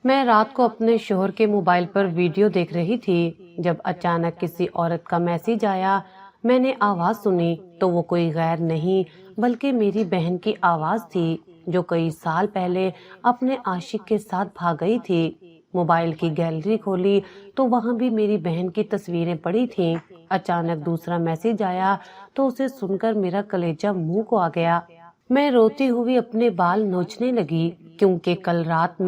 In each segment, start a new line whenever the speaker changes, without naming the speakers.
میں رات کو اپنے شوہر کے موبائل پر ویڈیو دیکھ رہی تھی جب اچانک کسی عورت کا میسج آیا۔ میں نے آواز سنی تو وہ کوئی غیر نہیں بلکہ میری بہن کی آواز تھی جو کئی سال پہلے اپنے عاشق کے ساتھ بھاگ گئی تھی۔ موبائل کی گیلری کھولی تو وہاں بھی میری بہن کی تصویریں پڑی تھیں۔ اچانک دوسرا میسج آیا تو اسے سن کر میرا کلیجہ منہ کو آ گیا۔ میں روتی ہوئی اپنے بال نوچنے لگی کیونکہ کل رات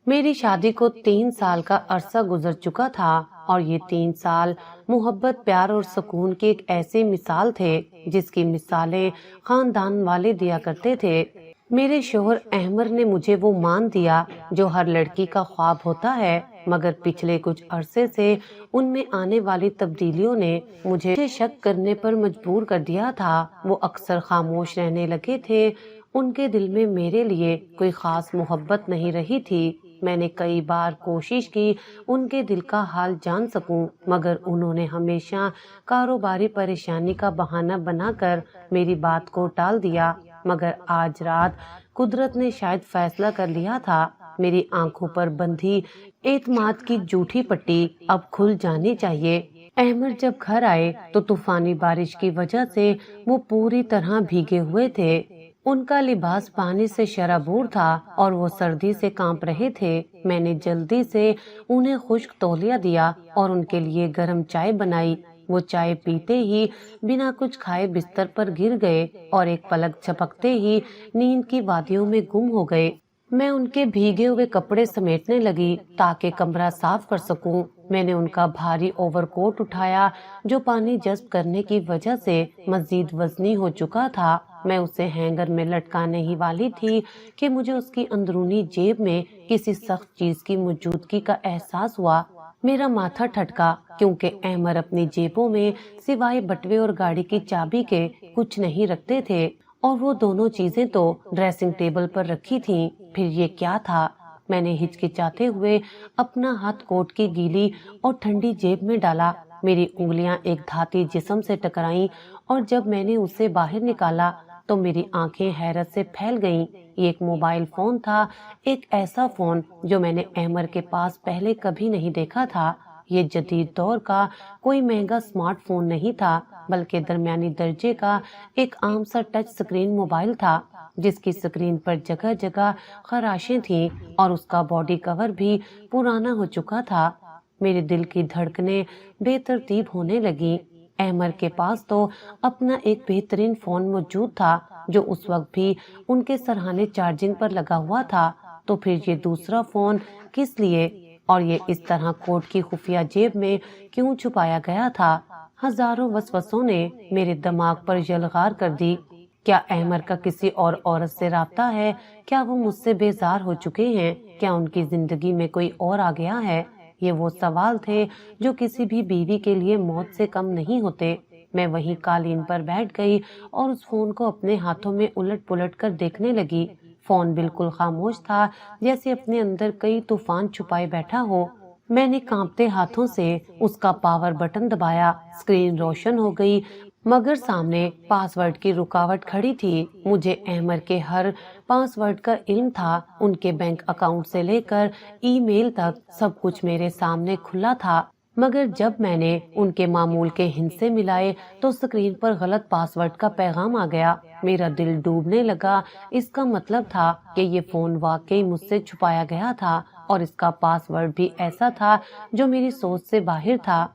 میری شادی کو 3 سال کا عرصہ گزر چکا تھا اور یہ 3 سال محبت، پیار اور سکون کی ایک ایسی مثال تھے جس کی مثالیں خاندان والے دیا کرتے تھے۔ میرے شوہر احمر نے مجھے وہ مان دیا جو ہر لڑکی کا خواب ہوتا ہے، مگر پچھلے کچھ عرصے سے ان میں آنے والی تبدیلیوں نے مجھے شک کرنے پر مجبور کر دیا تھا۔ وہ اکثر خاموش رہنے لگے تھے، ان کے دل میں میرے لیے کوئی خاص محبت نہیں رہی تھی۔ میں نے کئی بار کوشش کی ان کے دل کا حال جان سکوں، مگر انہوں نے ہمیشہ کاروباری پریشانی کا بہانہ بنا کر میری بات کو ٹال دیا۔ مگر آج رات قدرت نے شاید فیصلہ کر لیا تھا، میری آنکھوں پر بندھی اعتماد کی جھوٹی پٹی اب کھل جانی چاہیے۔ احمد جب گھر آئے تو طوفانی بارش کی وجہ سے وہ پوری طرح بھیگے ہوئے تھے۔ ان کا لباس پانی سے شرابور تھا اور وہ سردی سے کانپ رہے تھے۔ میں نے جلدی سے انہیں خشک تولیہ دیا اور ان کے لیے گرم چائے بنائی۔ وہ چائے پیتے ہی بنا کچھ کھائے بستر پر گر گئے اور ایک پلک جھپکتے ہی نیند کی وادیوں میں گم ہو گئے۔ میں ان کے بھیگے ہوئے کپڑے سمیٹنے لگی تاکہ کمرہ صاف کر سکوں۔ میں نے ان کا بھاری اوور کوٹ اٹھایا جو پانی جذب کرنے کی وجہ سے مزید وزنی ہو چکا تھا۔ میں اسے ہینگر میں لٹکانے ہی والی تھی کہ مجھے اس کی اندرونی جیب میں کسی سخت چیز کی موجودگی کا احساس ہوا۔ میرا ماتھا ٹھٹکا کیونکہ احمد اپنی جیبوں میں سوائے بٹوے اور گاڑی کی چابی کے کچھ نہیں رکھتے تھے، اور وہ دونوں چیزیں تو ڈریسنگ ٹیبل پر رکھی تھیں۔ پھر یہ کیا تھا؟ میں نے ہچکچاتے ہوئے اپنا ہاتھ کوٹ کی گیلی اور ٹھنڈی جیب میں ڈالا۔ میری انگلیاں ایک دھاتی جسم سے ٹکرائیں اور جب میں نے اسے باہر نکالا تو میری آنکھیں حیرت سے پھیل گئیں۔ یہ ایک موبائل فون تھا، ایک ایسا فون جو میں نے احمد کے پاس پہلے کبھی نہیں دیکھا تھا۔ یہ جدید دور کا کوئی مہنگا سمارٹ فون نہیں تھا بلکہ درمیانی درجے کا ایک عام سا ٹچ سکرین موبائل تھا جس کی سکرین پر جگہ جگہ خراشیں تھیں اور اس کا باڈی کور بھی پرانا ہو چکا تھا۔ میرے دل کی دھڑکنیں بے ترتیب ہونے لگیں۔ احمد کے پاس تو اپنا ایک بہترین فون موجود تھا جو اس وقت بھی ان کے سرہانے چارجنگ پر لگا ہوا تھا، تو پھر یہ دوسرا فون کس لیے اور یہ اس طرح کوٹ کی خفیہ جیب میں کیوں چھپایا گیا تھا؟ ہزاروں وسوسوں نے میرے دماغ پر یلغار کر دی۔ کیا احمد کا کسی اور عورت سے رابطہ ہے؟ کیا وہ مجھ سے بیزار ہو چکے ہیں؟ کیا ان کی زندگی میں کوئی اور آ گیا ہے؟ یہ وہ سوال تھے جو کسی بھی بیوی کے لیے موت سے کم نہیں ہوتے۔ میں وہیں قالین پر بیٹھ گئی اور اس فون کو اپنے ہاتھوں میں الٹ پلٹ کر دیکھنے لگی۔ فون بالکل خاموش تھا، جیسے اپنے اندر کئی طوفان چھپائے بیٹھا ہو۔ میں نے کانپتے ہاتھوں سے اس کا پاور بٹن دبایا، اسکرین روشن ہو گئی، مگر سامنے پاس ورڈ کی رکاوٹ کھڑی تھی۔ مجھے احمد کے ہر پاس ورڈ کا علم تھا، ان کے بینک اکاؤنٹ سے لے کر ای میل تک سب کچھ میرے سامنے کھلا تھا، مگر جب میں نے ان کے معمول کے ہندسے ملائے تو سکرین پر غلط پاس ورڈ کا پیغام آ گیا۔ میرا دل ڈوبنے لگا۔ اس کا مطلب تھا کہ یہ فون واقعی مجھ سے چھپایا گیا تھا اور اس کا پاس ورڈ بھی ایسا تھا جو میری سوچ سے باہر تھا۔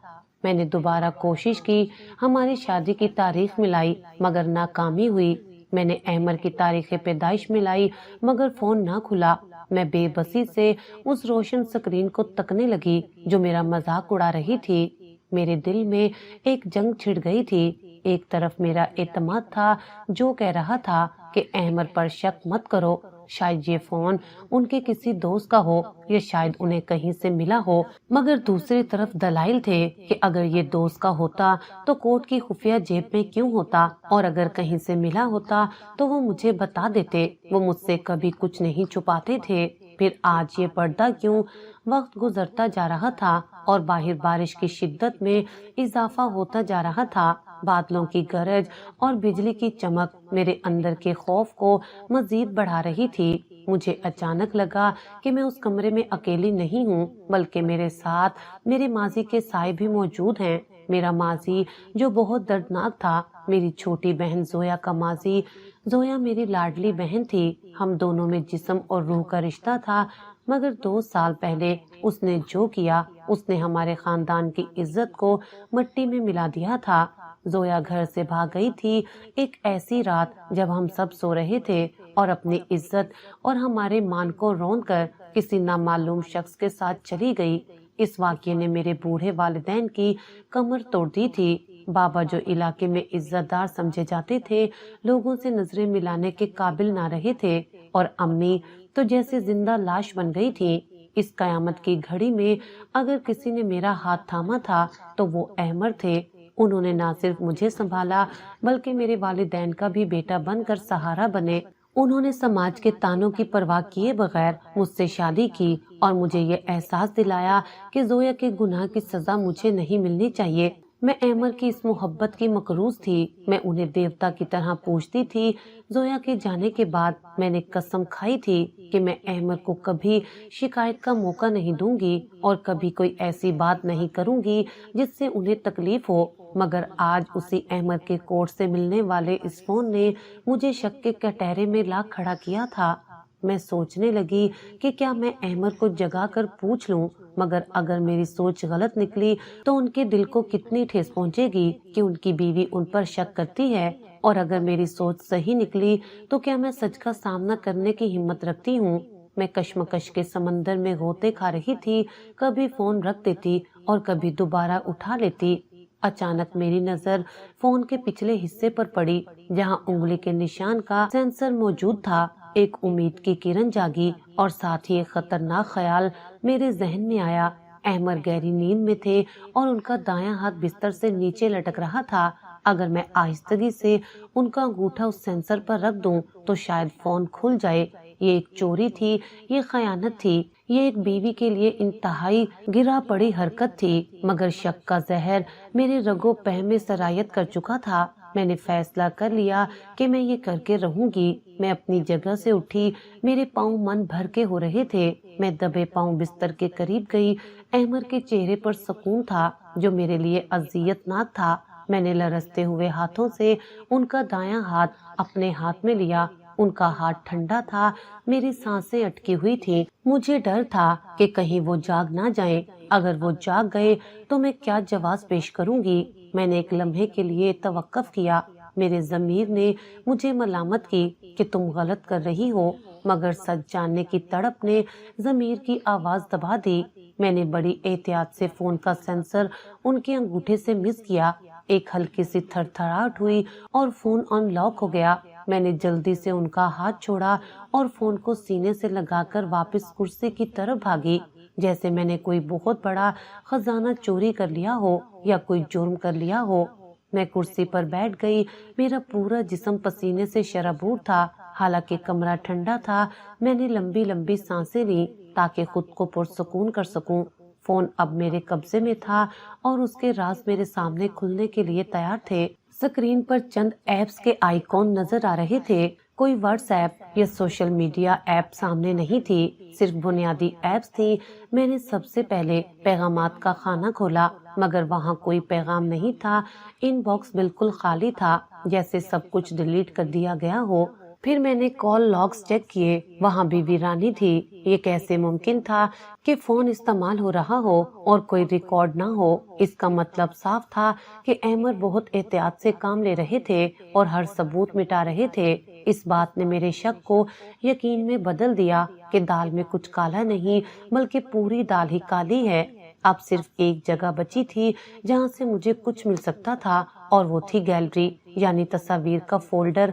میں نے دوبارہ کوشش کی، ہماری شادی کی تاریخ ملائی مگر ناکامی ہوئی۔ میں نے احمد کی تاریخ پیدائش ملائی مگر فون نہ کھلا۔ میں بے بسی سے اس روشن سکرین کو تکنے لگی جو میرا مذاق اڑا رہی تھی۔ میرے دل میں ایک جنگ چھڑ گئی تھی۔ ایک طرف میرا اعتماد تھا جو کہہ رہا تھا کہ احمد پر شک مت کرو، شاید یہ فون ان کے کسی دوست کا ہو یا شاید انہیں کہیں سے ملا ہو، مگر دوسری طرف دلائل تھے کہ اگر یہ دوست کا ہوتا تو کوٹ کی خفیہ جیب میں کیوں ہوتا، اور اگر کہیں سے ملا ہوتا تو وہ مجھے بتا دیتے۔ وہ مجھ سے کبھی کچھ نہیں چھپاتے تھے۔ پھر آج یہ پردہ کیوں؟ وقت گزرتا جا رہا تھا اور باہر بارش کی شدت میں اضافہ ہوتا جا رہا تھا۔ بادلوں کی گرج اور بجلی کی چمک میرے اندر کے خوف کو مزید بڑھا رہی تھی۔ مجھے اچانک لگا کہ میں اس کمرے میں اکیلی نہیں ہوں، بلکہ میرے ساتھ میرے ماضی کے سائے بھی موجود ہیں۔ میرا ماضی جو بہت دردناک تھا، میری چھوٹی بہن زویا کا ماضی۔ زویا میری لاڈلی بہن تھی، ہم دونوں میں جسم اور روح کا رشتہ تھا، مگر 2 سال پہلے اس نے جو کیا، اس نے ہمارے خاندان کی عزت کو مٹی میں ملا دیا تھا۔ زویا گھر سے بھاگ گئی تھی ایک ایسی رات جب ہم سب سو رہے تھے، اور اپنی عزت اور ہمارے مان کو رون کر کسی نامعلوم شخص کے ساتھ چلی گئی۔ اس واقعے نے میرے بوڑھے والدین کی کمر توڑ دی تھی۔ بابا جو علاقے میں عزت دار سمجھے جاتے تھے، لوگوں سے نظریں ملانے کے قابل نہ رہے تھے، اور امی تو جیسے زندہ لاش بن گئی تھی۔ اس قیامت کی گھڑی میں اگر کسی نے میرا ہاتھ تھاما تھا تو وہ احمد تھے۔ انہوں نے نہ صرف مجھے سنبھالا بلکہ میرے والدین کا بھی بیٹا بن کر سہارا بنے۔ انہوں نے سماج کے تانوں کی پرواہ کیے بغیر مجھ سے شادی کی اور مجھے یہ احساس دلایا کہ زویا کے گناہ کی سزا مجھے نہیں ملنی چاہیے۔ میں احمد کی اس محبت کی مقروض تھی، میں انہیں دیوتا کی طرح پوجتی تھی۔ زویا کے جانے کے بعد میں نے قسم کھائی تھی کہ میں احمد کو کبھی شکایت کا موقع نہیں دوں گی اور کبھی کوئی ایسی بات نہیں کروں گی جس سے انہیں تکلیف ہو، مگر آج اسی احمد کے کورٹ سے ملنے والے اس فون نے مجھے شک کے کٹہرے میں لا کھڑا کیا تھا۔ میں سوچنے لگی کہ کیا میں احمد کو جگا کر پوچھ لوں، مگر اگر میری سوچ غلط نکلی تو ان کے دل کو کتنی ٹھیس پہنچے گی کہ ان کی بیوی ان پر شک کرتی ہے، اور اگر میری سوچ صحیح نکلی تو کیا میں سچ کا سامنا کرنے کی ہمت رکھتی ہوں۔ میں کشمکش کے سمندر میں غوطے کھا رہی تھی، کبھی فون رکھ دیتی اور کبھی دوبارہ اٹھا لیتی۔ اچانک میری نظر فون کے پچھلے حصے پر پڑی جہاں انگلی کے نشان کا سینسر موجود تھا۔ ایک امید کی کرن جاگی اور ساتھ ہی ایک خطرناک خیال میرے ذہن میں آیا۔ احمد گہری نیند میں تھے اور ان کا دایاں ہاتھ بستر سے نیچے لٹک رہا تھا۔ اگر میں آہستگی سے ان کا انگوٹھا اس سینسر پر رکھ دوں تو شاید فون کھل جائے۔ یہ ایک چوری تھی، یہ خیانت تھی، یہ ایک بیوی کے لیے انتہائی گرا پڑی حرکت تھی، مگر شک کا زہر میرے رگوں پہ میں سرایت کر چکا تھا۔ میں نے فیصلہ کر لیا کہ میں یہ کر کے رہوں گی۔ میں اپنی جگہ سے اٹھی، میرے پاؤں من بھر کے ہو رہے تھے۔ میں دبے پاؤں بستر کے قریب گئی۔ احمد کے چہرے پر سکون تھا جو میرے لیے اذیت ناک تھا۔ میں نے لرزتے ہوئے ہاتھوں سے ان کا دایاں ہاتھ اپنے ہاتھ میں لیا۔ ان کا ہاتھ ٹھنڈا تھا، میری سانسیں اٹکی ہوئی تھی۔ مجھے ڈر تھا کہ کہیں وہ جاگ نہ جائیں۔ اگر وہ جاگ گئے تو میں کیا جواز پیش کروں گی؟ میں نے ایک لمحے کے لیے توقف کیا۔ میرے ضمیر نے مجھے ملامت کی کہ تم غلط کر رہی ہو، مگر سچ جاننے کی تڑپ نے ضمیر کی آواز دبا دی۔ میں نے بڑی احتیاط سے فون کا سینسر ان کے انگوٹھے سے مس کیا۔ ایک ہلکی سی تھر تھراہٹ ہوئی اور فون ان لاک ہو گیا۔ میں نے جلدی سے ان کا ہاتھ چھوڑا اور فون کو سینے سے لگا کر واپس کرسی کی طرف بھاگی، جیسے میں نے کوئی بہت بڑا خزانہ چوری کر لیا ہو یا کوئی جرم کر لیا ہو۔ میں کرسی پر بیٹھ گئی، میرا پورا جسم پسینے سے شرابور تھا۔ حالانکہ کمرہ ٹھنڈا تھا، میں نے لمبی لمبی سانسیں لی تاکہ خود کو پرسکون کر سکوں۔ فون اب میرے قبضے میں تھا اور اس کے راز میرے سامنے کھلنے کے لیے تیار تھے۔ سکرین پر چند ایپس کے آئیکن نظر آ رہے تھے۔ کوئی واٹس ایپ یا سوشل میڈیا ایپ سامنے نہیں تھی، صرف بنیادی ایپس تھی۔ میں نے سب سے پہلے پیغامات کا خانہ کھولا، مگر وہاں کوئی پیغام نہیں تھا۔ ان باکس بالکل خالی تھا، جیسے سب کچھ ڈیلیٹ کر دیا گیا ہو۔ پھر میں نے کال لاگز چیک کیے، وہاں بھی ویرانی تھی۔ یہ کیسے ممکن تھا کہ فون استعمال ہو رہا ہو اور کوئی ریکارڈ نہ ہو؟ اس کا مطلب صاف تھا کہ احمد بہت احتیاط سے کام لے رہے تھے اور ہر ثبوت مٹا رہے تھے۔ اس بات نے میرے شک کو یقین میں بدل دیا کہ دال میں کچھ کالا نہیں بلکہ پوری دال ہی کالی ہے۔ اب صرف ایک جگہ بچی تھی جہاں سے مجھے کچھ مل سکتا تھا، اور وہ تھی گیلری، یعنی تصاویر کا فولڈر۔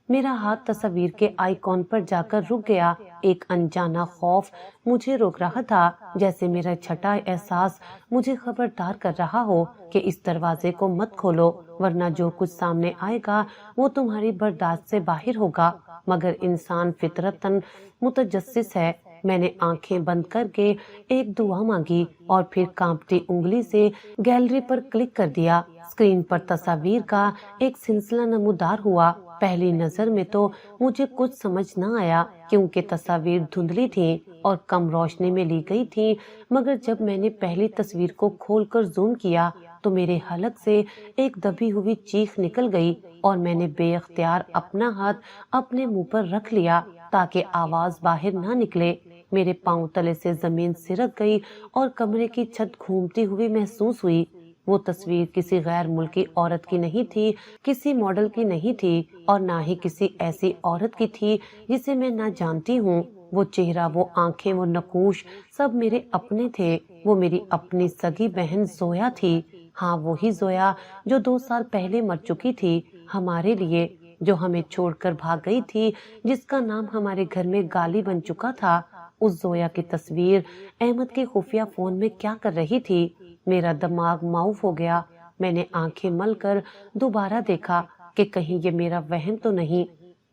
میرا ہاتھ تصویر کے آئیکن پر جا کر رک گیا۔ ایک انجانا خوف مجھے روک رہا تھا، جیسے میرا چھٹا احساس مجھے خبردار کر رہا ہو کہ اس دروازے کو مت کھولو، ورنہ جو کچھ سامنے آئے گا وہ تمہاری برداشت سے باہر ہوگا۔ مگر انسان فطرتاً متجسس ہے۔ میں نے آنکھیں بند کر کے ایک دعا مانگی اور پھر کانپتی انگلی سے گیلری پر کلک کر دیا۔ اسکرین پر تصاویر کا ایک سلسلہ نمودار ہوا۔ پہلی نظر میں تو مجھے کچھ سمجھ نہ آیا کیونکہ تصاویر دھندلی تھیں اور کم روشنی میں لی گئی تھی، مگر جب میں نے پہلی تصویر کو کھول کر زوم کیا تو میرے حلق سے ایک دبی ہوئی چیخ نکل گئی اور میں نے بے اختیار اپنا ہاتھ اپنے منہ پر رکھ لیا تاکہ آواز باہر نہ نکلے۔ میرے پاؤں تلے سے زمین سرک گئی اور کمرے کی چھت گھومتی ہوئی محسوس ہوئی۔ وہ تصویر کسی غیر ملکی عورت کی نہیں تھی، کسی ماڈل کی نہیں تھی اور نہ ہی کسی ایسی عورت کی تھی جسے میں نہ جانتی ہوں۔ وہ چہرہ، وہ آنکھیں، وہ نقوش سب میرے اپنے تھے۔ وہ میری اپنی سگی بہن زویا تھی۔ ہاں، وہی زویا جو 2 سال پہلے مر چکی تھی ہمارے لیے، جو ہمیں چھوڑ کر بھاگ گئی تھی، جس کا نام ہمارے گھر میں گالی بن چکا تھا۔ اس زویا کی تصویر احمد کے خفیہ فون میں کیا کر رہی تھی؟ میرا دماغ معاف ہو گیا۔ میں نے آنکھیں مل کر دوبارہ دیکھا کہ کہیں یہ میرا وہم تو نہیں،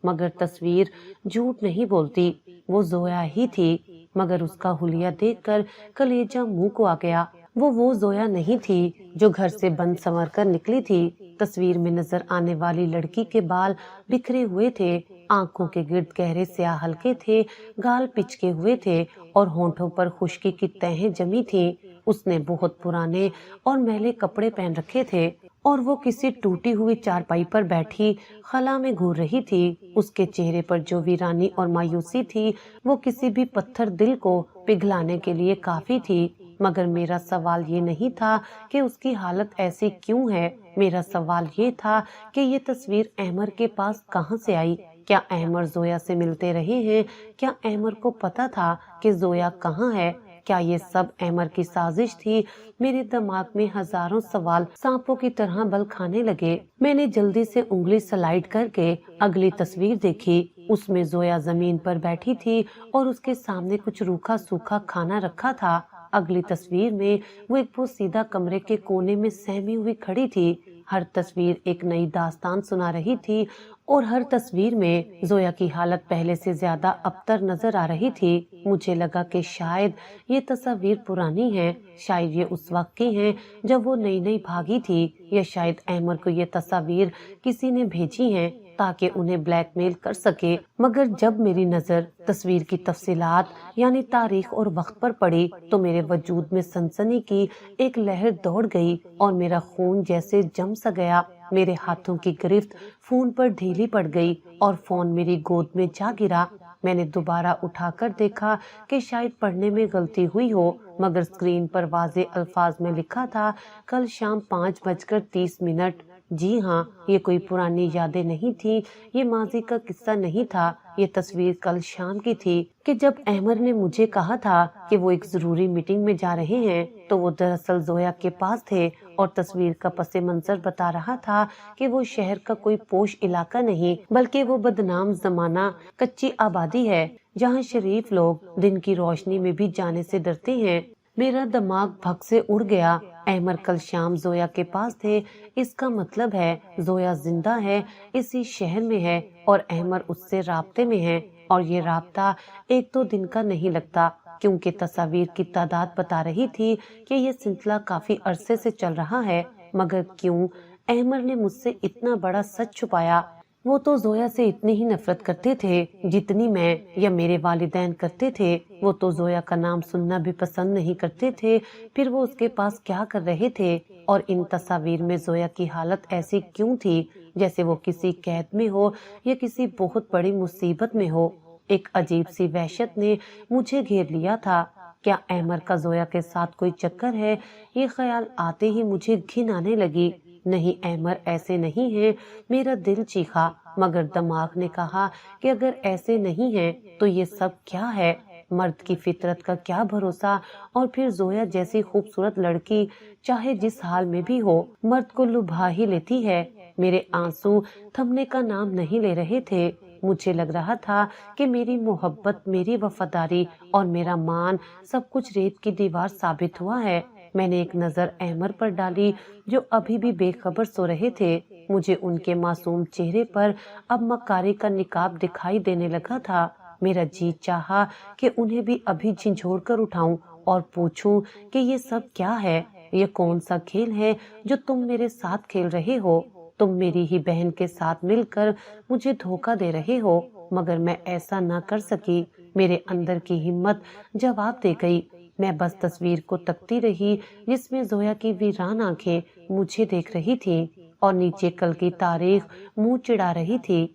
مگر تصویر جھوٹ نہیں بولتی، وہ زویا ہی تھی۔ مگر اس کا حلیہ دیکھ کر کلیجہ منہ کو آ گیا۔ وہ زویا نہیں تھی جو گھر سے بند سنور کر نکلی تھی۔ تصویر میں نظر آنے والی لڑکی کے بال بکھرے ہوئے تھے، آنکھوں کے گرد گہرے سیاہ حلقے تھے، گال پچکے ہوئے تھے اور ہونٹوں پر خشکی کی تہیں جمی تھیں۔ اس نے بہت پرانے اور میلے کپڑے پہن رکھے تھے اور وہ کسی ٹوٹی ہوئی چارپائی پر بیٹھی خلا میں گھور رہی تھی۔ اس کے چہرے پر جو ویرانی اور مایوسی تھی وہ کسی بھی پتھر دل کو پگھلانے کے لیے کافی تھی۔ مگر میرا سوال یہ نہیں تھا کہ اس کی حالت ایسی کیوں ہے، میرا سوال یہ تھا کہ یہ تصویر احمر کے پاس کہاں سے آئی؟ کیا احمر زویا سے ملتے رہے ہیں؟ کیا احمر کو پتا تھا کہ زویا کہاں ہے؟ کیا یہ سب احمر کی سازش تھی؟ میرے دماغ میں ہزاروں سوال سانپوں کی طرح بل کھانے لگے۔ میں نے جلدی سے انگلی سلائیڈ کر کے اگلی تصویر دیکھی۔ اس میں زویا زمین پر بیٹھی تھی اور اس کے سامنے کچھ روکھا سوکھا کھانا رکھا تھا۔ اگلی تصویر میں وہ ایک پوسیدہ کمرے کے کونے میں سہمی ہوئی کھڑی تھی۔ ہر تصویر ایک نئی داستان سنا رہی تھی اور ہر تصویر میں زویا کی حالت پہلے سے زیادہ ابتر نظر آ رہی تھی۔ مجھے لگا کہ شاید یہ تصاویر پرانی ہیں، شاید یہ اس وقت کی ہیں جب وہ نئی نئی بھاگی تھی، یا شاید احمر کو یہ تصاویر کسی نے بھیجی ہیں تاکہ انہیں بلیک میل کر سکے۔ مگر جب میری نظر تصویر کی تفصیلات یعنی تاریخ اور وقت پر پڑی تو میرے وجود میں سنسنی کی ایک لہر دوڑ گئی اور میرا خون جیسے جم سا گیا۔ میرے ہاتھوں کی گرفت فون پر ڈھیلی پڑ گئی اور فون میری گود میں جا گرا۔ میں نے دوبارہ اٹھا کر دیکھا کہ شاید پڑھنے میں غلطی ہوئی ہو، مگر اسکرین پر واضح الفاظ میں لکھا تھا، کل شام 5:30۔ جی ہاں، یہ کوئی پرانی یادیں نہیں تھی، یہ ماضی کا قصہ نہیں تھا، یہ تصویر کل شام کی تھی کہ جب احمر نے مجھے کہا تھا کہ وہ ایک ضروری میٹنگ میں جا رہے ہیں تو وہ دراصل زویا کے پاس تھے، اور تصویر کا پس منظر بتا رہا تھا کہ وہ شہر کا کوئی پوش علاقہ نہیں بلکہ وہ بدنام زمانہ کچی آبادی ہے جہاں شریف لوگ دن کی روشنی میں بھی جانے سے ڈرتے ہیں۔ میرا دماغ بھگ سے اڑ گیا۔ احمر کل شام زویا کے پاس تھے، اس کا مطلب ہے زویا زندہ ہے، اسی شہر میں ہے اور احمر اس سے رابطے میں ہے، اور یہ رابطہ 1-2 دن کا نہیں لگتا، کیونکہ تصاویر کی تعداد بتا رہی تھی کہ یہ سلسلہ کافی عرصے سے چل رہا ہے۔ مگر کیوں احمر نے مجھ سے اتنا بڑا سچ چھپایا؟ وہ تو زویا سے اتنی ہی نفرت کرتے تھے جتنی میں یا میرے والدین کرتے تھے۔ وہ تو زویا کا نام سننا بھی پسند نہیں کرتے تھے، پھر وہ اس کے پاس کیا کر رہے تھے؟ اور ان تصاویر میں زویا کی حالت ایسی کیوں تھی جیسے وہ کسی قید میں ہو یا کسی بہت بڑی مصیبت میں ہو؟ ایک عجیب سی وحشت نے مجھے گھیر لیا تھا۔ کیا احمر کا زویا کے ساتھ کوئی چکر ہے؟ یہ خیال آتے ہی مجھے گھن آنے لگی۔ نہیں، احمر ایسے نہیں ہیں، میرا دل چیخا، مگر دماغ نے کہا کہ اگر ایسے نہیں ہیں تو یہ سب کیا ہے؟ مرد کی فطرت کا کیا بھروسہ؟ اور پھر زویا جیسی خوبصورت لڑکی چاہے جس حال میں بھی ہو مرد کو لبھا ہی لیتی ہے۔ میرے آنسو تھمنے کا نام نہیں لے رہے تھے۔ مجھے لگ رہا تھا کہ میری محبت، میری وفاداری اور میرا مان سب کچھ ریت کی دیوار ثابت ہوا ہے۔ میں نے ایک نظر احمر پر ڈالی جو ابھی بھی بے خبر سو رہے تھے۔ مجھے ان کے معصوم چہرے پر اب مکاری کا نقاب دکھائی دینے لگا تھا۔ میرا جی چاہا کہ انہیں بھی ابھی جھنجھوڑ کر اٹھاؤں اور پوچھوں کہ یہ سب کیا ہے؟ یہ کون سا کھیل ہے جو تم میرے ساتھ کھیل رہے ہو؟ تم میری ہی بہن کے ساتھ مل کر مجھے دھوکہ دے رہے ہو، مگر میں ایسا نہ کر سکی۔ میرے اندر کی ہمت جواب دے گئی۔ میں بس تصویر کو تکتی رہی جس میں زویا کی ویران آنکھیں مجھے دیکھ رہی تھی اور نیچے کل کی تاریخ منہ چڑھا رہی تھی۔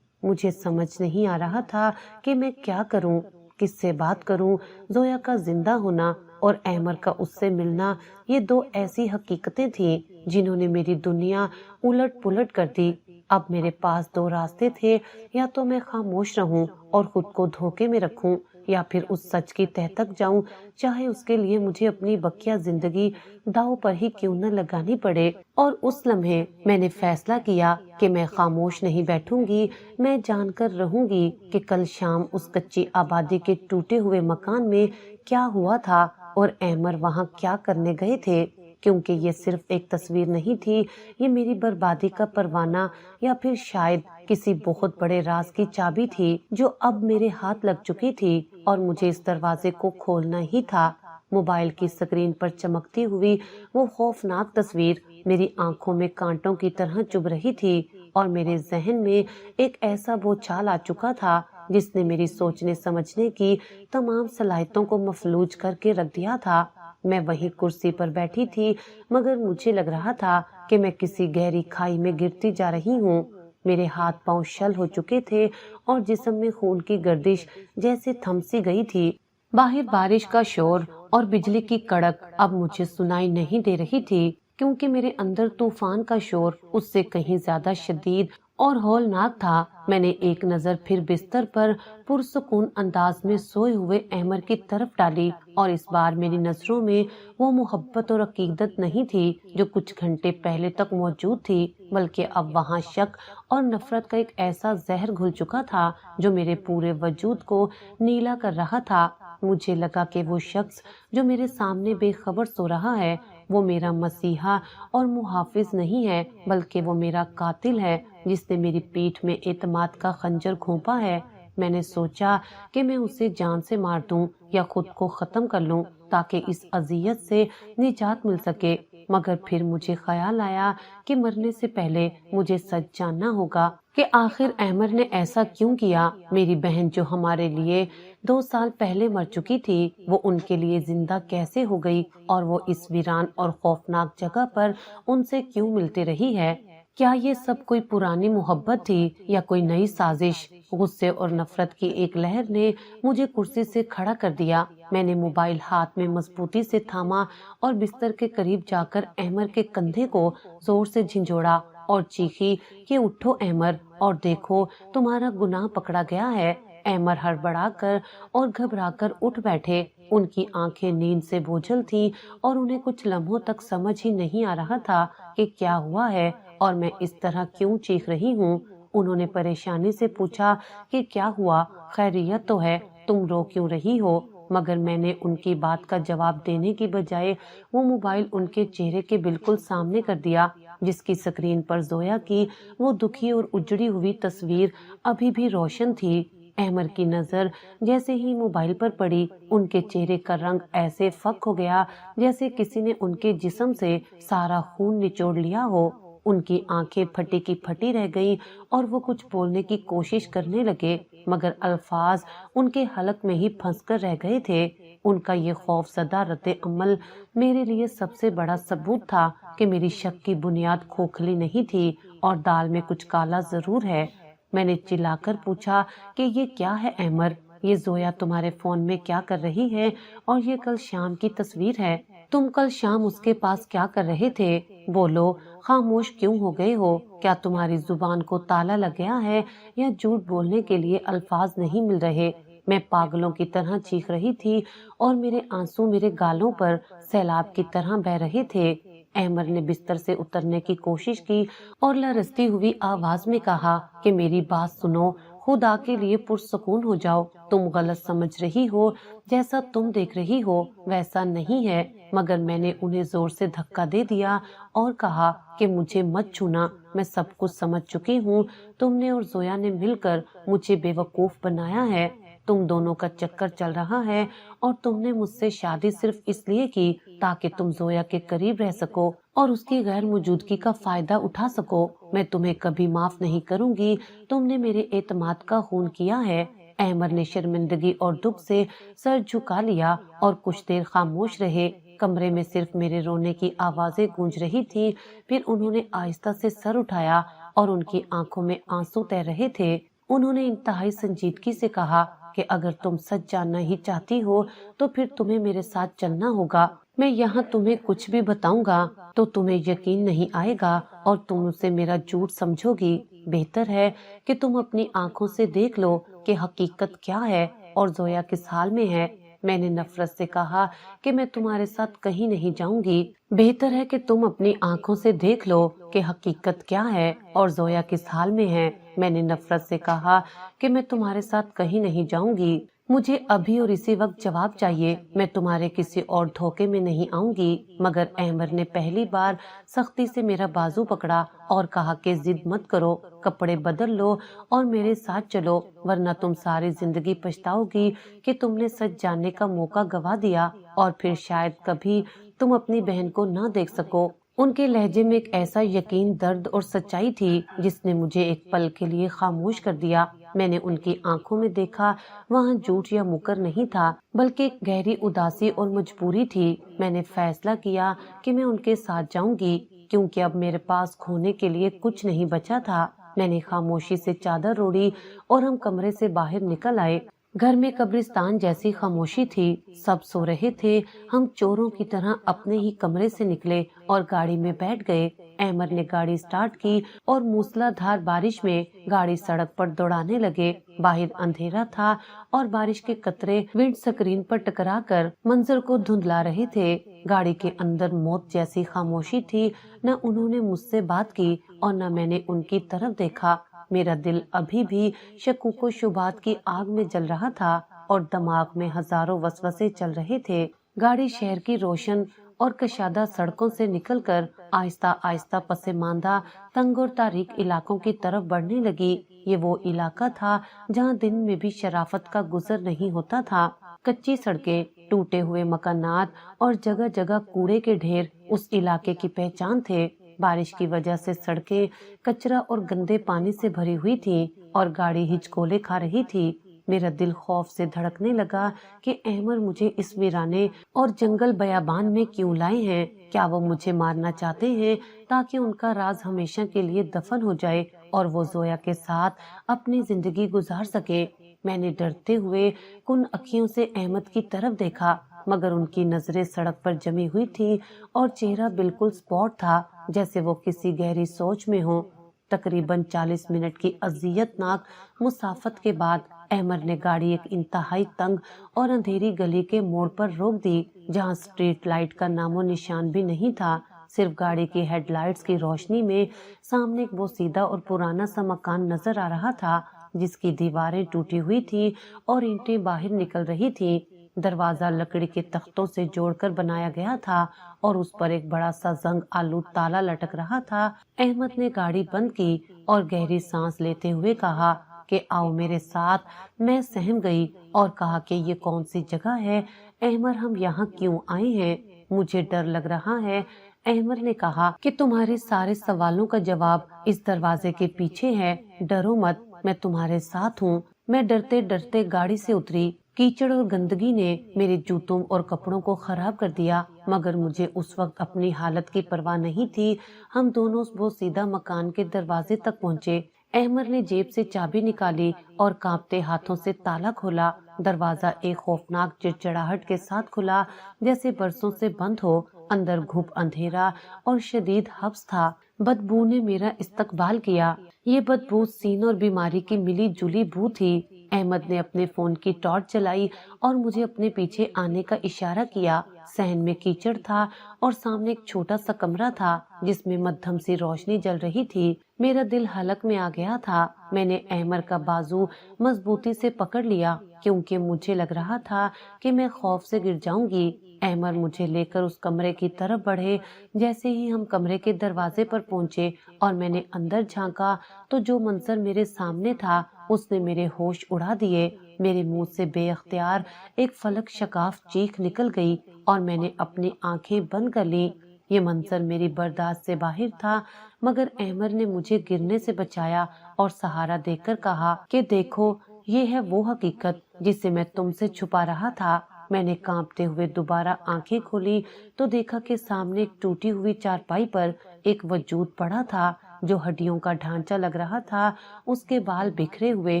مجھے سمجھ نہیں آ رہا تھا کہ میں کیا کروں، کس سے بات کروں۔ زویا کا زندہ ہونا اور احمر کا اس سے ملنا، یہ دو ایسی حقیقتیں تھیں جنہوں نے میری دنیا الٹ پلٹ کر دی۔ اب میرے پاس دو راستے تھے، یا تو میں خاموش رہوں اور خود کو دھوکے میں رکھوں، یا پھر اس سچ کی تہ تک جاؤں، چاہے اس کے لیے مجھے اپنی بقیہ زندگی داؤ پر ہی کیوں نہ لگانی پڑے۔ اور اس لمحے میں نے فیصلہ کیا کہ میں خاموش نہیں بیٹھوں گی، میں جان کر رہوں گی کہ کل شام اس کچی آبادی کے ٹوٹے ہوئے مکان میں کیا ہوا تھا اور احمر وہاں کیا کرنے گئے تھے، کیونکہ یہ صرف ایک تصویر نہیں تھی، یہ میری بربادی کا پروانہ، یا پھر شاید کسی بہت بڑے راز کی چابی تھی جو اب میرے ہاتھ لگ چکی تھی اور مجھے اس دروازے کو کھولنا ہی تھا۔ موبائل کی سکرین پر چمکتی ہوئی وہ خوفناک تصویر میری آنکھوں میں کانٹوں کی طرح چبھ رہی تھی اور میرے ذہن میں ایک ایسا بھوچال آ چکا تھا جس نے میری سوچنے سمجھنے کی تمام صلاحیتوں کو مفلوج کر کے رکھ دیا تھا۔ میں وہی کرسی پر بیٹھی تھی، مگر مجھے لگ رہا تھا کہ میں کسی گہری کھائی میں گرتی جا رہی ہوں۔ میرے ہاتھ پاؤں شل ہو چکے تھے اور جسم میں خون کی گردش جیسے تھم سی گئی تھی۔ باہر بارش کا شور اور بجلی کی کڑک اب مجھے سنائی نہیں دے رہی تھی، کیونکہ میرے اندر طوفان کا شور اس سے کہیں زیادہ شدید اور ہولناک تھا۔ میں نے ایک نظر پھر بستر پر پرسکون انداز میں سوئے ہوئے احمر کی طرف ڈالی، اور اس بار میری نظروں میں وہ محبت اور عقیدت نہیں تھی جو کچھ گھنٹے پہلے تک موجود تھی، بلکہ اب وہاں شک اور نفرت کا ایک ایسا زہر گھل چکا تھا جو میرے پورے وجود کو نیلا کر رہا تھا۔ مجھے لگا کہ وہ شخص جو میرے سامنے بے خبر سو رہا ہے، وہ میرا مسیحا اور محافظ نہیں ہے، بلکہ وہ میرا قاتل ہے جس نے میری پیٹھ میں اعتماد کا خنجر گھونپا ہے۔ میں نے سوچا کہ میں اسے جان سے مار دوں یا خود کو ختم کر لوں تاکہ اس اذیت سے نجات مل سکے، مگر پھر مجھے خیال آیا کہ مرنے سے پہلے مجھے سچ جاننا ہوگا کہ آخر احمر نے ایسا کیوں کیا۔ میری بہن جو ہمارے لیے 2 سال پہلے مر چکی تھی، وہ ان کے لیے زندہ کیسے ہو گئی، اور وہ اس ویران اور خوفناک جگہ پر ان سے کیوں ملتی رہی ہے؟ کیا یہ سب کوئی پرانی محبت تھی یا کوئی نئی سازش؟ غصے اور نفرت کی ایک لہر نے مجھے کرسی سے کھڑا کر دیا۔ میں نے موبائل ہاتھ میں مضبوطی سے تھاما اور بستر کے قریب جا کر احمر کے کندھے کو زور سے جھنجھوڑا اور چیخی کہ اٹھو احمر اور دیکھو تمہارا گناہ پکڑا گیا ہے۔ احمر ہڑبڑا کر اور گھبرا کر اٹھ بیٹھے۔ ان کی آنکھیں نیند سے بوجھل تھیں اور انہیں کچھ لمحوں تک سمجھ ہی نہیں آ رہا تھا کہ کیا ہوا ہے اور میں اس طرح کیوں چیخ رہی ہوں۔ انہوں نے پریشانی سے پوچھا کہ کیا ہوا، خیریت تو ہے، تم رو کیوں رہی ہو؟ مگر میں نے ان کی بات کا جواب دینے کی بجائے وہ موبائل ان کے چہرے کے بالکل سامنے کر دیا، جس کی سکرین پر زویا کی وہ دکھی اور اجڑی ہوئی تصویر ابھی بھی روشن تھی۔ احمر کی نظر جیسے ہی موبائل پر پڑی، ان کے چہرے کا رنگ ایسے فک ہو گیا جیسے کسی نے ان کے جسم سے سارا خون نچوڑ لیا ہو۔ ان کی آنکھیں پھٹی کی پھٹی رہ گئیں اور وہ کچھ بولنے کی کوشش کرنے لگے، مگر الفاظ ان کے حلق میں ہی پھنس کر رہ گئے تھے۔ ان کا یہ خوف زدہ رد عمل میرے لیے سب سے بڑا ثبوت تھا کہ میری شک کی بنیاد کھوکھلی نہیں تھی اور دال میں کچھ کالا ضرور ہے۔ میں نے چلا کر پوچھا کہ یہ کیا ہے احمر؟ یہ زویا تمہارے فون میں کیا کر رہی ہے اور یہ کل شام کی تصویر ہے؟ تم کل شام اس کے پاس کیا کر رہے تھے؟ بولو، خاموش کیوں ہو گئے ہو؟ کیا تمہاری زبان کو تالا لگ گیا ہے یا جھوٹ بولنے کے لیے الفاظ نہیں مل رہے؟ میں پاگلوں کی طرح چیخ رہی تھی اور میرے آنسو میرے گالوں پر سیلاب کی طرح بہہ رہے تھے۔ احمر نے بستر سے اترنے کی کوشش کی اور لرزتی ہوئی آواز میں کہا کہ میری بات سنو، خدا کے لیے پرسکون ہو جاؤ، تم غلط سمجھ رہی ہو، جیسا تم دیکھ رہی ہو ویسا نہیں ہے۔ مگر میں نے انہیں زور سے دھکا دے دیا اور کہا کہ مجھے مت چھونا، میں سب کچھ سمجھ چکی ہوں، تم نے اور زویا نے مل کر مجھے بے وقوف بنایا ہے۔ تم دونوں کا چکر چل رہا ہے اور تم نے مجھ سے شادی صرف اس لیے کی تاکہ تم زویا کے قریب رہ سکو اور اس کی غیر موجودگی کا فائدہ اٹھا سکو۔ میں تمہیں کبھی معاف نہیں کروں گی، تم نے میرے اعتماد کا خون کیا ہے۔ احمد نے شرمندگی اور دکھ سے سر جھکا لیا اور کچھ دیر خاموش رہے۔ کمرے میں صرف میرے رونے کی آوازیں گونج رہی تھی۔ پھر انہوں نے آہستہ سے سر اٹھایا اور ان کی آنکھوں میں آنسو تیر رہے تھے۔ انہوں نے انتہائی سنجیدگی سے کہا کہ اگر تم سچ جاننا ہی چاہتی ہو تو پھر تمہیں میرے ساتھ چلنا ہوگا۔ میں یہاں تمہیں کچھ بھی بتاؤں گا تو تمہیں یقین نہیں آئے گا اور تم اسے میرا جھوٹ سمجھو گی۔ بہتر ہے کہ تم اپنی آنکھوں سے دیکھ لو کہ حقیقت کیا ہے اور زویا کس حال میں ہے۔ میں نے نفرت سے کہا کہ میں تمہارے ساتھ کہیں نہیں جاؤں گی۔ بہتر ہے کہ تم اپنی آنکھوں سے دیکھ لو کہ حقیقت کیا ہے اور زویا کس حال میں ہے۔ میں نے نفرت سے کہا کہ میں تمہارے ساتھ کہیں نہیں جاؤں گی۔ مجھے ابھی اور اسی وقت جواب چاہیے۔ میں تمہارے کسی اور دھوکے میں نہیں آؤں گی۔ مگر احمد نے پہلی بار سختی سے میرا بازو پکڑا اور کہا کہ ضد مت کرو، کپڑے بدل لو اور میرے ساتھ چلو، ورنہ تم ساری زندگی پچھتاؤ گی کہ تم نے سچ جاننے کا موقع گوا دیا اور پھر شاید کبھی تم اپنی بہن کو نہ دیکھ سکو۔ ان کے لہجے میں ایک ایسا یقین، درد اور سچائی تھی جس نے مجھے ایک پل کے لیے خاموش کر دیا۔ میں نے ان کی آنکھوں میں دیکھا، وہاں جھوٹ یا مکر نہیں تھا بلکہ ایک گہری اداسی اور مجبوری تھی۔ میں نے فیصلہ کیا کہ میں ان کے ساتھ جاؤں گی کیونکہ اب میرے پاس کھونے کے لیے کچھ نہیں بچا تھا۔ میں نے خاموشی سے چادر اوڑھی اور ہم کمرے سے باہر نکل آئے۔ گھر میں قبرستان جیسی خاموشی تھی، سب سو رہے تھے۔ ہم چوروں کی طرح اپنے ہی کمرے سے نکلے اور گاڑی میں بیٹھ گئے۔ احمد نے گاڑی سٹارٹ کی اور موسلا دھار بارش میں گاڑی سڑک پر دوڑانے لگے۔ باہر اندھیرا تھا اور بارش کے قطرے ونڈ سکرین پر ٹکرا کر منظر کو دھندلا رہے تھے۔ گاڑی کے اندر موت جیسی خاموشی تھی، نہ انہوں نے مجھ سے بات کی اور نہ میں نے ان کی طرف دیکھا۔ میرا دل ابھی بھی شکوک و شبہات کی آگ میں جل رہا تھا اور دماغ میں ہزاروں وسوسے چل رہے تھے۔ گاڑی شہر کی روشن اور کشادہ سڑکوں سے نکل کر آہستہ آہستہ پسماندہ، تنگ اور تاریک علاقوں کی طرف بڑھنے لگی۔ یہ وہ علاقہ تھا جہاں دن میں بھی شرافت کا گزر نہیں ہوتا تھا۔ کچی سڑکیں، ٹوٹے ہوئے مکانات اور جگہ جگہ کوڑے کے ڈھیر اس علاقے کی پہچان تھے۔ بارش کی وجہ سے سڑکیں کچرا اور گندے پانی سے بھری ہوئی تھی اور گاڑی ہچکولے کھا رہی تھی۔ میرا دل خوف سے دھڑکنے لگا کہ احمد مجھے اس ویرانے اور جنگل بیابان میں کیوں لائے ہیں؟ کیا وہ مجھے مارنا چاہتے ہیں تاکہ ان کا راز ہمیشہ کے لیے دفن ہو جائے اور وہ زویا کے ساتھ اپنی زندگی گزار سکے؟ میں نے ڈرتے ہوئے کن اکھیوں سے احمد کی طرف دیکھا، مگر ان کی نظریں سڑک پر جمی ہوئی تھی اور چہرہ بالکل اسپاٹ تھا جیسے وہ کسی گہری سوچ میں ہو۔ تقریباً 40 منٹ کی اذیت ناک مسافت کے بعد احمد نے گاڑی ایک انتہائی تنگ اور اندھیری گلی کے موڑ پر روک دی جہاں اسٹریٹ لائٹ کا نام و نشان بھی نہیں تھا۔ صرف گاڑی کی ہیڈ لائٹس کی روشنی میں سامنے ایک بوسیدہ اور پرانا سا مکان نظر آ رہا تھا جس کی دیواریں ٹوٹی ہوئی تھی اور اینٹیں باہر نکل رہی تھی۔ دروازہ لکڑی کے تختوں سے جوڑ کر بنایا گیا تھا اور اس پر ایک بڑا سا زنگ آلود تالا لٹک رہا تھا۔ احمد نے گاڑی بند کی اور گہری سانس لیتے ہوئے کہا کہ آؤ میرے ساتھ۔ میں سہم گئی اور کہا کہ یہ کون سی جگہ ہے احمد، ہم یہاں کیوں آئے ہیں؟ مجھے ڈر لگ رہا ہے۔ احمد نے کہا کہ تمہارے سارے سوالوں کا جواب اس دروازے کے پیچھے ہے، ڈرو مت، میں تمہارے ساتھ ہوں۔ میں ڈرتے ڈرتے گاڑی سے اتری۔ کیچڑ اور گندگی نے میرے جوتوں اور کپڑوں کو خراب کر دیا، مگر مجھے اس وقت اپنی حالت کی پرواہ نہیں تھی۔ ہم دونوں وہ سیدھا مکان کے دروازے تک پہنچے۔ احمد نے جیب سے چابی نکالی اور کانپتے ہاتھوں سے تالا کھولا۔ دروازہ ایک خوفناک چڑچڑاہٹ کے ساتھ کھلا جیسے برسوں سے بند ہو۔ اندر گھپ اندھیرا اور شدید حبس تھا۔ بدبو نے میرا استقبال کیا۔ یہ بدبو سین اور بیماری کی ملی جلی بو تھی۔ احمد نے اپنے فون کی ٹارچ جلائی اور مجھے اپنے پیچھے آنے کا اشارہ کیا۔ صحن میں کیچڑ تھا اور سامنے ایک چھوٹا سا کمرہ تھا جس میں مدھم سی روشنی جل رہی تھی۔ میرا دل حلق میں آ گیا تھا۔ میں نے احمد کا بازو مضبوطی سے پکڑ لیا کیونکہ مجھے لگ رہا تھا کہ میں خوف سے گر جاؤں گی۔ احمد مجھے لے کر اس کمرے کی طرف بڑھے۔ جیسے ہی ہم کمرے کے دروازے پر پہنچے اور میں نے اندر جھانکا تو جو منظر میرے سامنے تھا اس نے میرے ہوش اڑا دیے۔ میرے منہ سے بے اختیار ایک فلک شکاف چیخ نکل گئی اور میں نے اپنی آنکھیں بند کر لی۔ یہ منظر میری برداشت سے باہر تھا، مگر احمد نے مجھے گرنے سے بچایا اور سہارا دے کر کہا کہ دیکھو، یہ ہے وہ حقیقت جسے میں تم سے چھپا رہا تھا۔ میں نے کانپتے ہوئے دوبارہ آنکھیں کھولی تو دیکھا کہ سامنے ایک ٹوٹی ہوئی چارپائی پر ایک وجود پڑا تھا جو ہڈیوں کا ڈھانچہ لگ رہا تھا۔ اس کے بال بکھرے ہوئے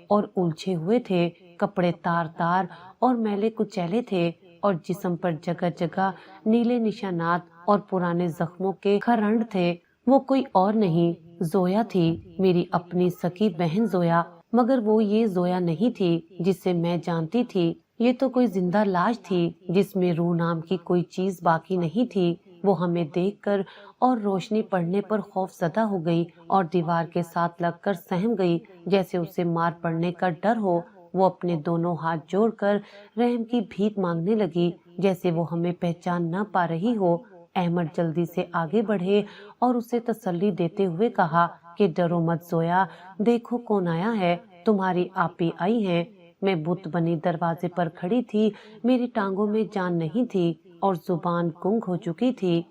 اور الجھے ہوئے تھے، کپڑے تار تار اور میلے کچیلے تھے، اور جسم پر جگہ جگہ نیلے نشانات اور پرانے زخموں کے کھرنڈ تھے۔ وہ کوئی اور نہیں، زویا تھی، میری اپنی سکی بہن زویا، مگر وہ یہ زویا نہیں تھی جسے میں جانتی تھی۔ یہ تو کوئی زندہ لاش تھی جس میں روح نام کی کوئی چیز باقی نہیں تھی۔ وہ ہمیں دیکھ کر اور روشنی پڑنے پر خوف زدہ ہو گئی اور دیوار کے ساتھ لگ کر سہم گئی، جیسے اسے مار پڑنے کا ڈر ہو۔ وہ اپنے دونوں ہاتھ جوڑ کر رحم کی بھیک مانگنے لگی، جیسے وہ ہمیں پہچان نہ پا رہی ہو۔ احمد جلدی سے آگے بڑھے اور اسے تسلی دیتے ہوئے کہا کہ ڈرو مت زویا، دیکھو کون آیا ہے، تمہاری آپی آئی ہیں۔ میں بت بنی دروازے پر کھڑی تھی، میری ٹانگوں میں جان نہیں تھی اور زبان گنگ ہو چکی تھی۔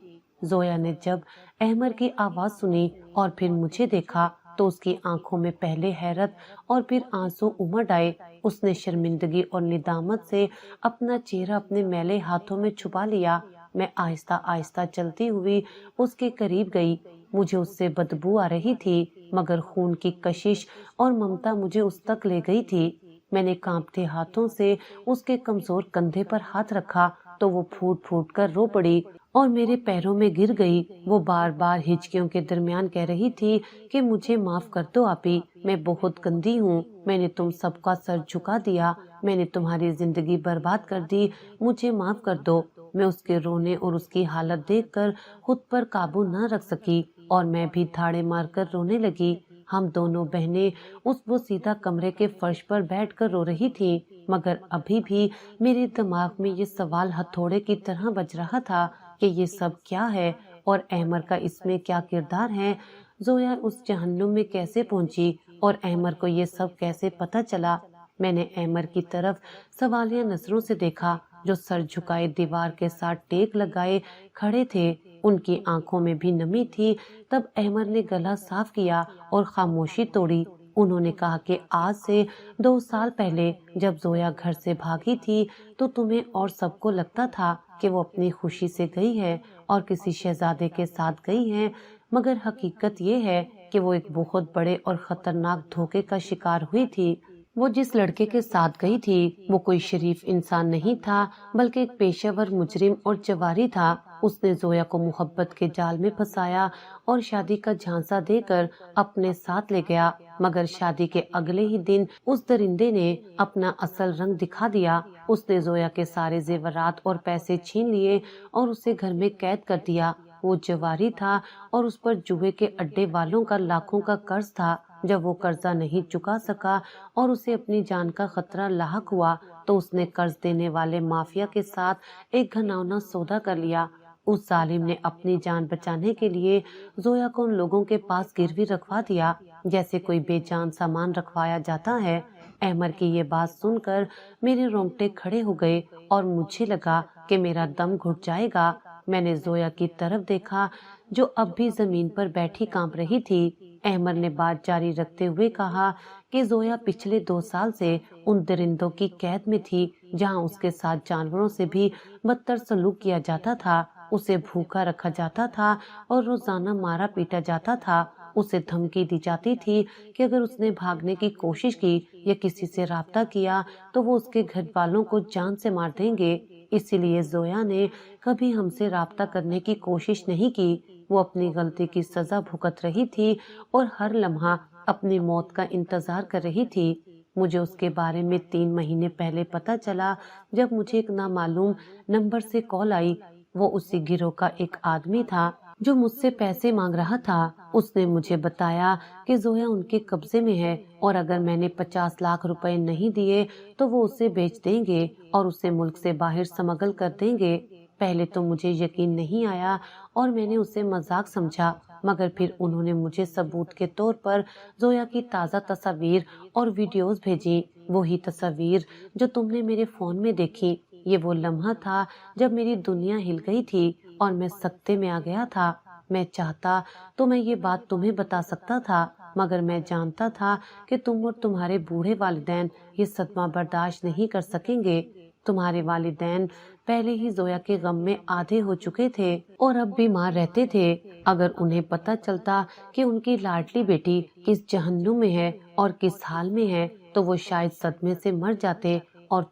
زویا نے جب احمد کی آواز سنی اور پھر مجھے دیکھا تو اس کی آنکھوں میں پہلے حیرت اور پھر آنسو امڈ آئے۔ اس نے شرمندگی اور ندامت سے اپنا چہرہ اپنے میلے ہاتھوں میں چھپا لیا۔ میں آہستہ آہستہ چلتی ہوئی اس کے قریب گئی۔ مجھے اس سے بدبو آ رہی تھی، مگر خون کی کشش اور ممتا مجھے اس تک لے گئی تھی۔ میں نے کانپتے ہاتھوں سے اس کے کمزور کندھے پر ہاتھ رکھا تو وہ پھوٹ پھوٹ کر رو پڑی اور میرے پیروں میں گر گئی۔ وہ بار بار ہچکیوں کے درمیان کہہ رہی تھی کہ مجھے معاف کر دو آپی، میں بہت گندی ہوں، میں نے تم سب کا سر جھکا دیا، میں نے تمہاری زندگی برباد کر دی، مجھے معاف کر دو۔ میں اس کے رونے اور اس کی حالت دیکھ کر خود پر قابو نہ رکھ سکی اور میں بھی دھاڑے مار کر رونے لگی۔ ہم دونوں بہنیں اس بوسیدہ کمرے کے فرش پر بیٹھ کر رو رہی تھیں، مگر ابھی بھی میرے دماغ میں یہ سوال ہتھوڑے کی طرح بج رہا تھا کہ یہ سب کیا ہے اور احمد کا اس میں کیا کردار ہے۔ زویا اس جہنم میں کیسے پہنچی اور احمد کو یہ سب کیسے پتہ چلا؟ میں نے احمد کی طرف سوالیہ نظروں سے دیکھا جو سر جھکائے دیوار کے ساتھ ٹیک لگائے کھڑے تھے۔ ان کی آنکھوں میں بھی نمی تھی۔ تب احمد نے گلا صاف کیا اور خاموشی توڑی۔ انہوں نے کہا کہ آج سے 2 سال پہلے جب زویا گھر سے بھاگی تھی تو تمہیں اور سب کو لگتا تھا کہ وہ اپنی خوشی سے گئی ہے اور کسی شہزادے کے ساتھ گئی ہے، مگر حقیقت یہ ہے کہ وہ ایک بہت بڑے اور خطرناک دھوکے کا شکار ہوئی تھی۔ وہ جس لڑکے کے ساتھ گئی تھی وہ کوئی شریف انسان نہیں تھا، بلکہ ایک پیشہ ور مجرم اور جواری تھا۔ اس نے زویا کو محبت کے جال میں پھنسایا اور شادی کا جھانسا دے کر اپنے ساتھ لے گیا، مگر شادی کے اگلے ہی دن اس درندے نے اپنا اصل رنگ دکھا دیا۔ اس نے زویا کے سارے زیورات اور پیسے چھین لیے اور اسے گھر میں قید کر دیا۔ وہ جواری تھا اور اس پر جوئے کے اڈے والوں کا لاکھوں کا قرض تھا۔ جب وہ قرضہ نہیں چکا سکا اور اسے اپنی جان کا خطرہ لاحق ہوا تو اس نے قرض دینے والے مافیا کے ساتھ ایک گھناؤنا سودا کر لیا۔ اس ظالم نے اپنی جان بچانے کے لیے زویا کو ان لوگوں کے پاس گروی رکھوا دیا جیسے کوئی بے جان سامان رکھوایا جاتا ہے۔ احمد کی یہ بات سن کر میرے رونگٹے کھڑے ہو گئے اور مجھے لگا کہ میرا دم گھٹ جائے گا۔ میں نے زویا کی طرف دیکھا جو اب بھی زمین پر بیٹھی کانپ رہی تھی۔ احمد نے بات جاری رکھتے ہوئے کہا کہ زویا پچھلے 2 سال سے ان درندوں کی قید میں تھی جہاں اس کے ساتھ جانوروں سے بھی بدتر سلوک کیا جاتا تھا۔ اسے بھوکا رکھا جاتا تھا اور روزانہ مارا پیٹا جاتا تھا۔ اسے دھمکی دی جاتی تھی کہ اگر اس نے بھاگنے کی کوشش کی یا کسی سے رابطہ کیا تو وہ اس کے گھر والوں کو جان سے مار دیں گے۔ اسی لیے زویا نے کبھی ہم سے رابطہ کرنے کی کوشش نہیں کی۔ وہ اپنی غلطی کی سزا بھگت رہی تھی اور ہر لمحہ اپنی موت کا انتظار کر رہی تھی۔ مجھے اس کے بارے میں 3 مہینے پہلے پتہ چلا جب مجھے ایک نامعلوم نمبر سے کال آئی۔ وہ اسی گروہ کا ایک آدمی تھا جو مجھ سے پیسے مانگ رہا تھا۔ اس نے مجھے بتایا کہ زویا ان کے قبضے میں ہے اور اگر میں نے 50 لاکھ روپے نہیں دیے تو وہ اسے بیچ دیں گے اور اسے ملک سے باہر سمگل کر دیں گے۔ پہلے تو مجھے یقین نہیں آیا اور میں نے اسے مذاق سمجھا، مگر پھر انہوں نے مجھے ثبوت کے طور پر زویا کی تازہ تصاویر اور ویڈیوز بھیجی۔ وہی تصویر جو تم نے میرے فون میں دیکھی، یہ وہ لمحہ تھا جب میری دنیا ہل گئی تھی اور میں سکتے میں آ گیا تھا۔ میں چاہتا تو میں یہ بات تمہیں بتا سکتا تھا، مگر میں جانتا تھا کہ تم اور تمہارے بوڑھے والدین یہ صدمہ برداشت نہیں کر سکیں گے۔ تمہارے والدین پہلے ہی زویا کے غم میں آدھے ہو چکے تھے اور اب بیمار رہتے تھے۔ اگر انہیں پتہ چلتا کہ ان کی لاڈلی بیٹی کس جہنم میں ہے اور کس حال میں ہے تو وہ شاید صدمے سے مر جاتے، اور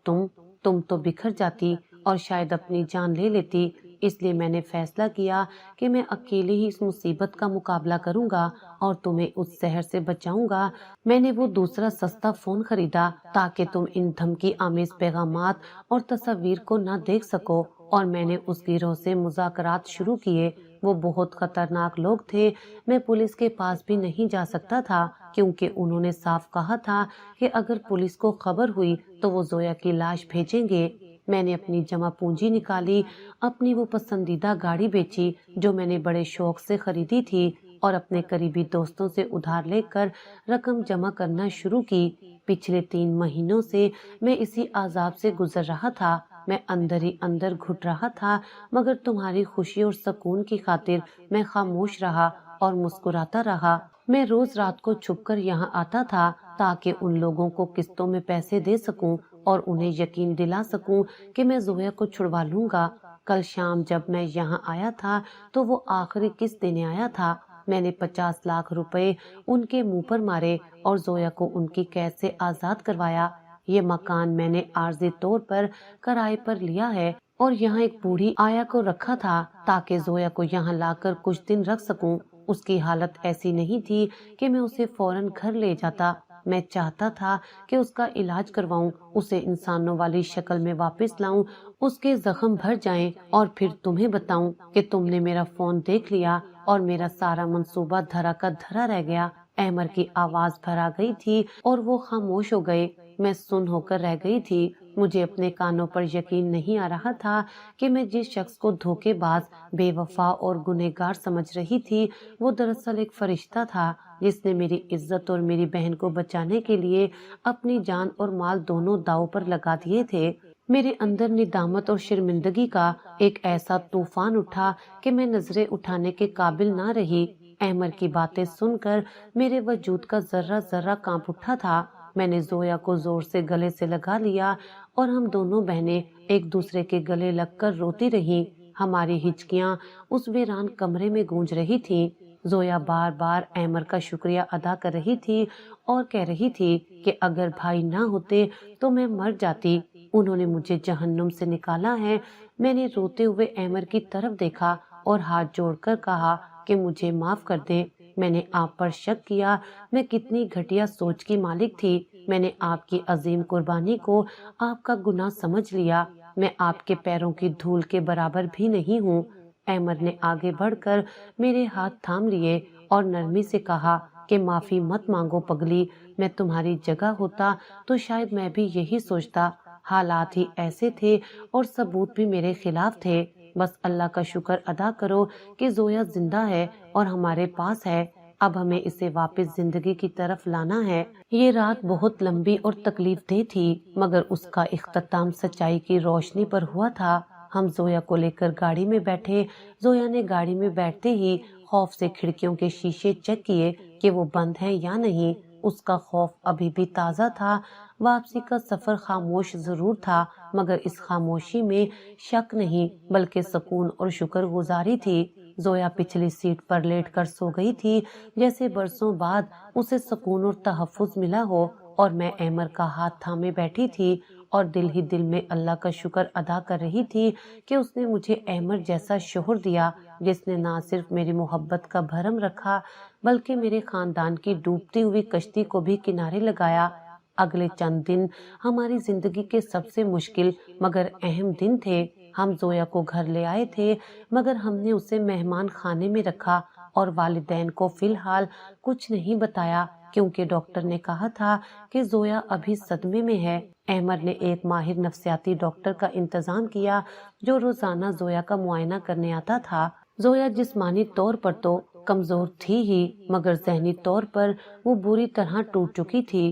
تم تو بکھر جاتی اور شاید اپنی جان لے لیتی۔ اس لیے میں نے فیصلہ کیا کہ میں اکیلے ہی اس مصیبت کا مقابلہ کروں گا اور تمہیں اس زہر سے بچاؤں گا۔ میں نے وہ دوسرا سستا فون خریدا تاکہ تم ان دھمکی آمیز پیغامات اور تصویر کو نہ دیکھ سکو، اور میں نے اس گروہ سے مذاکرات شروع کیے۔ وہ بہت خطرناک لوگ تھے۔ میں پولیس کے پاس بھی نہیں جا سکتا تھا کیونکہ انہوں نے صاف کہا تھا کہ اگر پولیس کو خبر ہوئی تو وہ زویا کی لاش بھیجیں گے۔ میں نے اپنی جمع پونجی نکالی، اپنی وہ پسندیدہ گاڑی بیچی جو میں نے بڑے شوق سے خریدی تھی، اور اپنے قریبی دوستوں سے ادھار لے کر رقم جمع کرنا شروع کی۔ پچھلے 3 مہینوں سے میں اسی عذاب سے گزر رہا تھا۔ میں اندر ہی اندر گھٹ رہا تھا، مگر تمہاری خوشی اور سکون کی خاطر میں خاموش رہا اور مسکراتا رہا۔ میں روز رات کو چھپ کر یہاں آتا تھا تاکہ ان لوگوں کو قسطوں میں پیسے دے سکوں اور انہیں یقین دلا سکوں کہ میں زویا کو چھڑوا لوں گا۔ کل شام جب میں یہاں آیا تھا تو وہ آخری قسط دینے آیا تھا۔ میں نے 50 لاکھ روپے ان کے منہ پر مارے اور زویا کو ان کی قید سے آزاد کروایا۔ یہ مکان میں نے عارضی طور پر کرائے پر لیا ہے اور یہاں ایک بوڑھی آیا کو رکھا تھا تاکہ زویا کو یہاں لا کر کچھ دن رکھ سکوں۔ اس کی حالت ایسی نہیں تھی کہ میں اسے فوراً گھر لے جاتا۔ میں چاہتا تھا کہ اس کا علاج کرواؤں، اسے انسانوں والی شکل میں واپس لاؤں، اس کے زخم بھر جائیں، اور پھر تمہیں بتاؤں کہ تم نے میرا فون دیکھ لیا اور میرا سارا منصوبہ دھرا کا دھرا رہ گیا۔ احمد کی آواز بھر آ گئی تھی اور وہ خاموش ہو گئے۔ میں سن ہو کر رہ گئی تھی۔ مجھے اپنے کانوں پر یقین نہیں آ رہا تھا کہ میں جس شخص کو دھوکے باز، بے وفا اور گنہگار سمجھ رہی تھی وہ دراصل ایک فرشتہ تھا جس نے میری عزت اور میری بہن کو بچانے کے لیے اپنی جان اور مال دونوں داؤ پر لگا دیے تھے۔ میرے اندر ندامت اور شرمندگی کا ایک ایسا طوفان اٹھا کہ میں نظریں اٹھانے کے قابل نہ رہی۔ احمد کی باتیں سن کر میرے وجود کا ذرہ ذرہ کانپ اٹھا تھا۔ میں نے زویا کو زور سے گلے سے لگا لیا اور ہم دونوں بہنیں ایک دوسرے کے گلے لگ کر روتی رہیں۔ ہماری ہچکیاں اس ویران کمرے میں گونج رہی تھیں۔ زویا بار بار احمد کا شکریہ ادا کر رہی تھی اور کہہ رہی تھی کہ اگر بھائی نہ ہوتے تو میں مر جاتی، انہوں نے مجھے جہنم سے نکالا ہے۔ میں نے روتے ہوئے احمد کی طرف دیکھا اور ہاتھ جوڑ کر کہا کہ مجھے معاف کر دیں، میں نے آپ پر شک کیا، میں کتنی گھٹیا سوچ کی مالک تھی، میں نے آپ کی عظیم قربانی کو آپ کا گناہ سمجھ لیا، میں آپ کے پیروں کی دھول کے برابر بھی نہیں ہوں۔ احمد نے آگے بڑھ کر میرے ہاتھ تھام لیے اور نرمی سے کہا کہ معافی مت مانگو پگلی، میں تمہاری جگہ ہوتا تو شاید میں بھی یہی سوچتا۔ حالات ہی ایسے تھے اور ثبوت بھی میرے خلاف تھے۔ بس اللہ کا شکر ادا کرو کہ زویا زندہ ہے اور ہمارے پاس ہے۔ اب ہمیں اسے واپس زندگی کی طرف لانا ہے۔ یہ رات بہت لمبی اور تکلیف دہ تھی، مگر اس کا اختتام سچائی کی روشنی پر ہوا تھا۔ ہم زویا کو لے کر گاڑی میں بیٹھے۔ زویا نے گاڑی میں بیٹھتے ہی خوف سے کھڑکیوں کے شیشے چیک کیے کہ وہ بند ہیں یا نہیں۔ اس کا خوف ابھی بھی تازہ تھا۔ واپسی کا سفر خاموش ضرور تھا، مگر اس خاموشی میں شک نہیں بلکہ سکون اور شکر گزاری تھی۔ زویا پچھلی سیٹ پر لیٹ کر سو گئی تھی، جیسے برسوں بعد اسے سکون اور تحفظ ملا ہو، اور میں احمد کا ہاتھ تھامے بیٹھی تھی اور دل ہی دل میں اللہ کا شکر ادا کر رہی تھی کہ اس نے مجھے احمد جیسا شوہر دیا جس نے نہ صرف میری محبت کا بھرم رکھا بلکہ میرے خاندان کی ڈوبتی ہوئی کشتی کو بھی کنارے لگایا۔ اگلے چند دن ہماری زندگی کے سب سے مشکل مگر اہم دن تھے۔ ہم زویا کو گھر لے آئے تھے، مگر ہم نے اسے مہمان خانے میں رکھا اور والدین کو فی الحال کچھ نہیں بتایا کیونکہ ڈاکٹر نے کہا تھا کہ زویا ابھی صدمے میں ہے۔ احمد نے ایک ماہر نفسیاتی ڈاکٹر کا انتظام کیا جو روزانہ زویا کا معائنہ کرنے آتا تھا۔ زویا جسمانی طور پر تو کمزور تھی ہی، مگر ذہنی طور پر وہ بری طرح ٹوٹ چکی تھی۔